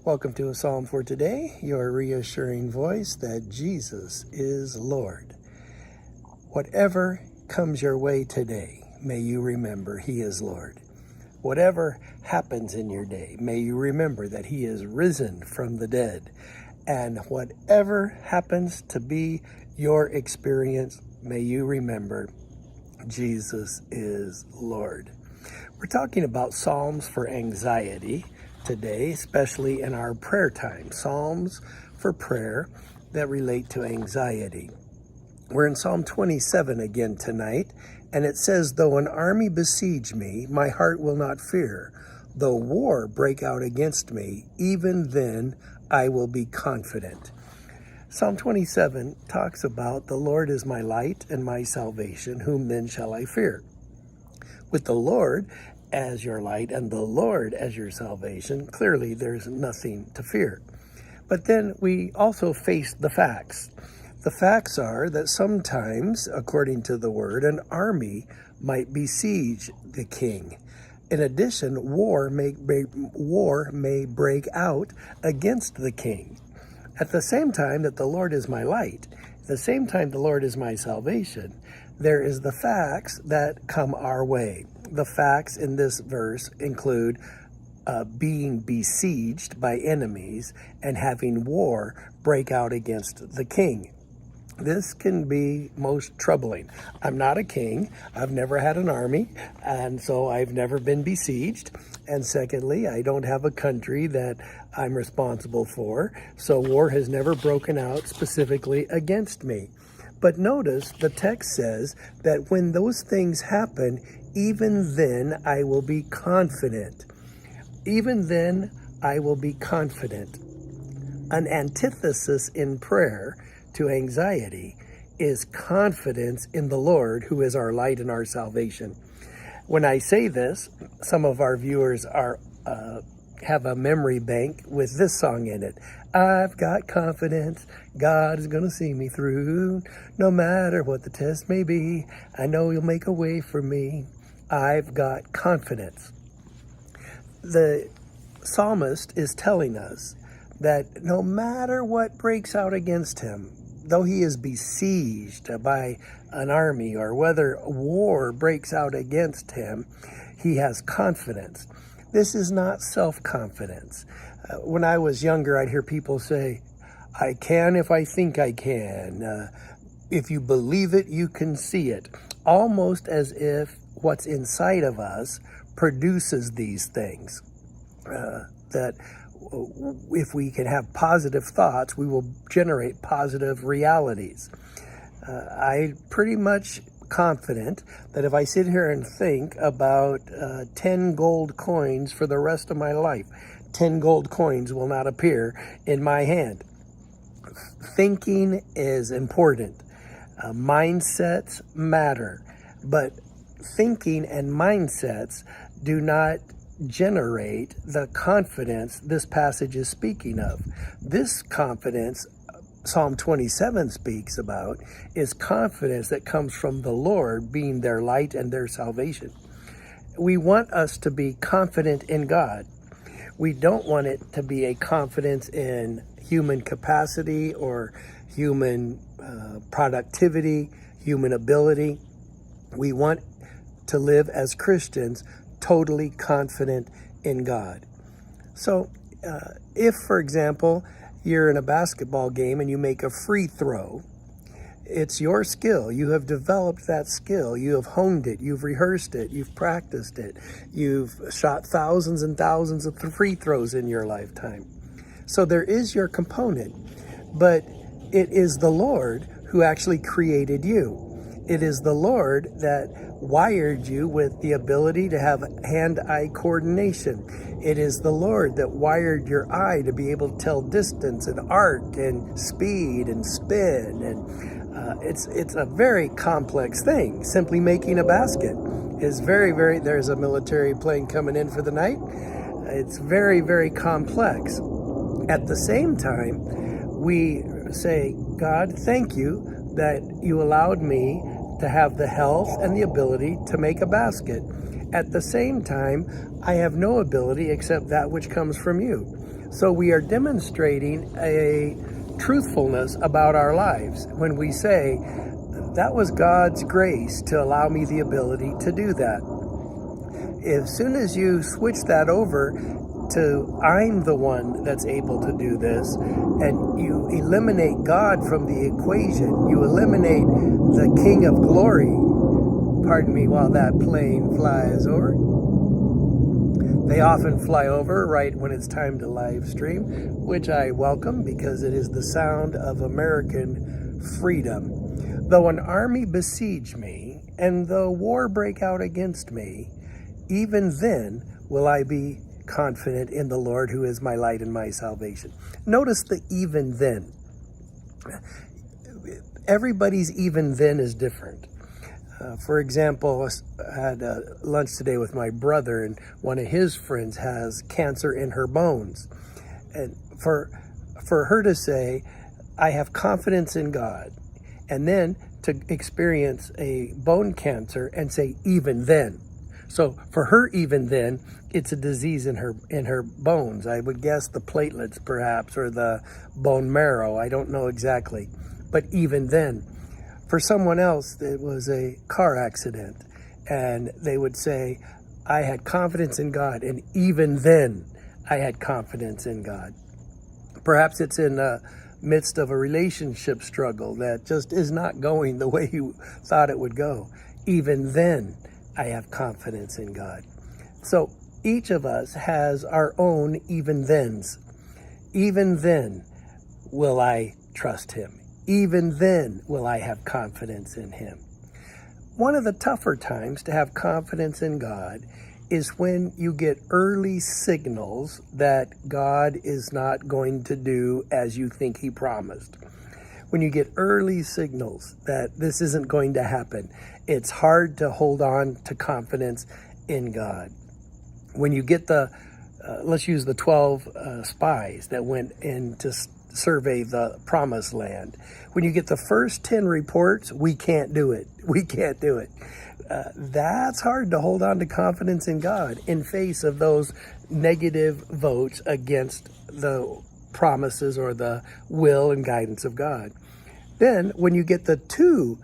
Welcome to a Psalm for today, your reassuring voice that Jesus is Lord. Whatever comes your way today, may you remember He is Lord. Whatever happens in your day, may you remember that He is risen from the dead. And whatever happens to be your experience, may you remember Jesus is Lord. We're talking about Psalms for anxiety today, especially in our prayer time. Psalms for prayer that relate to anxiety. We're in Psalm 27 again tonight, and it says, "Though an army besiege me, my heart will not fear. Though war break out against me, even then I will be confident." Psalm 27 talks about the Lord is my light and my salvation, whom then shall I fear? With the Lord as your light and the Lord as your salvation, clearly there's nothing to fear. But then we also face the facts. The facts are that sometimes, according to the word, an army might besiege the king. In addition, war may break out against the king. At the same time that the Lord is my light, at the same time the Lord is my salvation, there is the facts that come our way. The facts in this verse include being besieged by enemies and having war break out against the king. This can be most troubling. I'm not a king. I've never had an army, and so I've never been besieged. And secondly, I don't have a country that I'm responsible for, so war has never broken out specifically against me. But notice the text says that when those things happen, even then I will be confident. Even then I will be confident. An antithesis in prayer to anxiety is confidence in the Lord, who is our light and our salvation. When I say this, some of our viewers have a memory bank with this song in it. I've got confidence, God is going to see me through. No matter what the test may be, I know He'll make a way for me. I've got confidence. The psalmist is telling us that no matter what breaks out against him, though he is besieged by an army or whether war breaks out against him, he has confidence. This is not self-confidence. When I was younger, I'd hear people say, I can if I think I can. If you believe it, you can see it. Almost as if what's inside of us produces these things. That if we can have positive thoughts, we will generate positive realities. I'm pretty much confident that if I sit here and think about 10 gold coins for the rest of my life, 10 gold coins will not appear in my hand. Thinking is important. Mindsets matter, but thinking and mindsets do not generate the confidence this passage is speaking of. This confidence Psalm 27 speaks about is confidence that comes from the Lord being their light and their salvation. We want us to be confident in God. We don't want it to be a confidence in human capacity or human productivity, human ability. We want to live as Christians totally confident in God. So if, for example, you're in a basketball game and you make a free throw, it's your skill. You have developed that skill. You have honed it. You've rehearsed it. You've practiced it. You've shot thousands and thousands of free throws in your lifetime. So there is your component, but it is the Lord who actually created you. It is the Lord that wired you with the ability to have hand-eye coordination. It is the Lord that wired your eye to be able to tell distance and arc and speed and spin. And it's a very complex thing. Simply making a basket is very, there's a military plane coming in for the night. It's very, very complex. At the same time, we say, God, thank you that you allowed me to have the health and the ability to make a basket. At the same time, I have no ability except that which comes from you. So we are demonstrating a truthfulness about our lives when we say, that was God's grace to allow me the ability to do that. As soon as you switch that over to I'm the one that's able to do this, and you eliminate God from the equation, you eliminate the King of Glory, pardon me while that plane flies over. They often fly over right when it's time to live stream, which I welcome because it is the sound of American freedom. Though an army besiege me, and though war break out against me, even then will I be confident in the Lord who is my light and my salvation. Notice the even then. Everybody's even then is different. For example, I had lunch today with my brother, and one of his friends has cancer in her bones. And for her to say, I have confidence in God, and then to experience a bone cancer and say, even then. So for her, even then, it's a disease in her bones. I would guess the platelets perhaps, or the bone marrow. I don't know exactly. But even then, for someone else, it was a car accident, and they would say, I had confidence in God, and even then I had confidence in God. Perhaps it's in the midst of a relationship struggle that just is not going the way you thought it would go. Even then, I have confidence in God. So each of us has our own even thens. Even then will I trust him. Even then will I have confidence in him. One of the tougher times to have confidence in God is when you get early signals that God is not going to do as you think he promised. When you get early signals that this isn't going to happen, it's hard to hold on to confidence in God. When you get let's use the 12 spies that went in to survey the promised land. When you get the first 10 reports, we can't do it. We can't do it. That's hard to hold on to confidence in God in face of those negative votes against the promises or the will and guidance of God. Then when you get the 2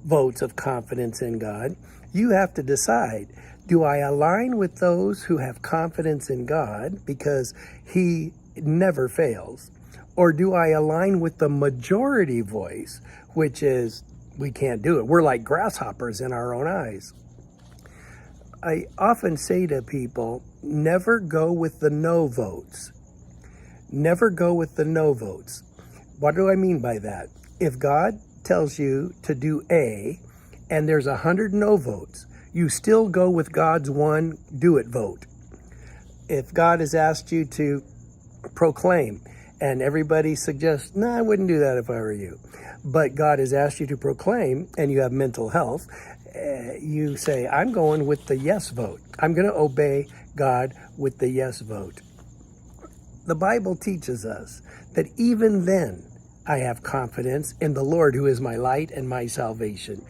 votes of confidence in God, you have to decide, do I align with those who have confidence in God because he never fails? Or do I align with the majority voice, which is, we can't do it. We're like grasshoppers in our own eyes. I often say to people, never go with the no votes. Never go with the no votes. What do I mean by that? If God tells you to do A, and there's 100 no votes, you still go with God's one do it vote. If God has asked you to proclaim, and everybody suggests, no, I wouldn't do that if I were you. But God has asked you to proclaim, and you have mental health, you say, I'm going with the yes vote. I'm going to obey God with the yes vote. The Bible teaches us that even then, I have confidence in the Lord who is my light and my salvation.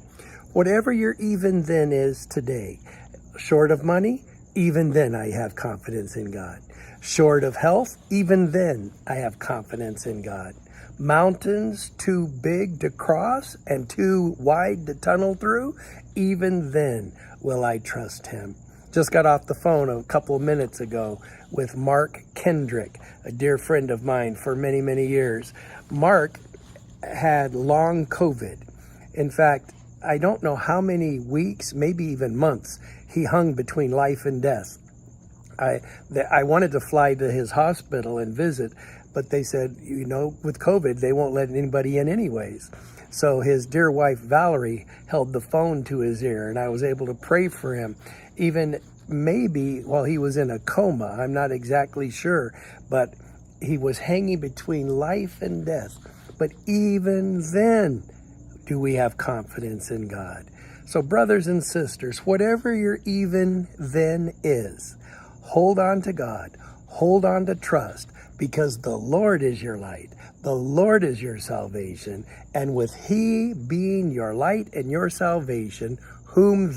Whatever your even then is today, short of money, even then I have confidence in God. Short of health, even then I have confidence in God. Mountains too big to cross and too wide to tunnel through, even then will I trust him. Just got off the phone a couple of minutes ago with Mark Kendrick, a dear friend of mine for many, many years. Mark had long COVID. In fact, I don't know how many weeks, maybe even months, he hung between life and death. I wanted to fly to his hospital and visit, but they said, with COVID, they won't let anybody in anyways. So his dear wife, Valerie, held the phone to his ear, and I was able to pray for him, even maybe while he was in a coma. I'm not exactly sure, but he was hanging between life and death. But even then, do we have confidence in God? So brothers and sisters, whatever your even then is, hold on to God, hold on to trust, because the Lord is your light, the Lord is your salvation, and with he being your light and your salvation, whom